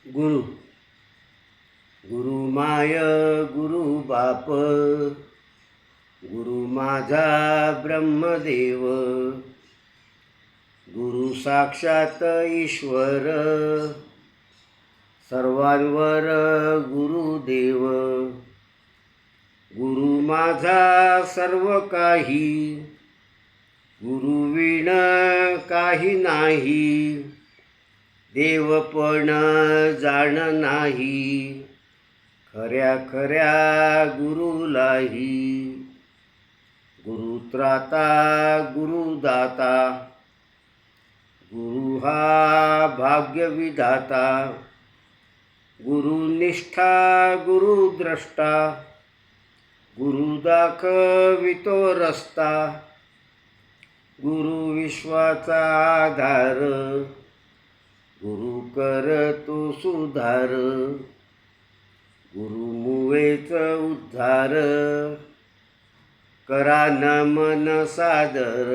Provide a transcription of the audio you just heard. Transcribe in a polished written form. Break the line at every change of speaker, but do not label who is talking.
गुरु गुरु माय गुरु बाप, गुरु माझा ब्रह्मदेव, गुरु साक्षात ईश्वर, सर्वांवर गुरुदेव, गुरु माझा सर्व काही, गुरुविण काही नाही, देव पण जाण नाही, खऱ्या खऱ्या गुरुलाही, गुरुत्राता गुरुदाता, गुरु हा भाग्यविधाता, गुरुनिष्ठा गुरुद्रष्टा, गुरु दाखवितो रस्ता, गुरु विश्वाचा आधार, गुरु करतो सुधार, गुरु मुवेच उद्धार, करा न मन सादर.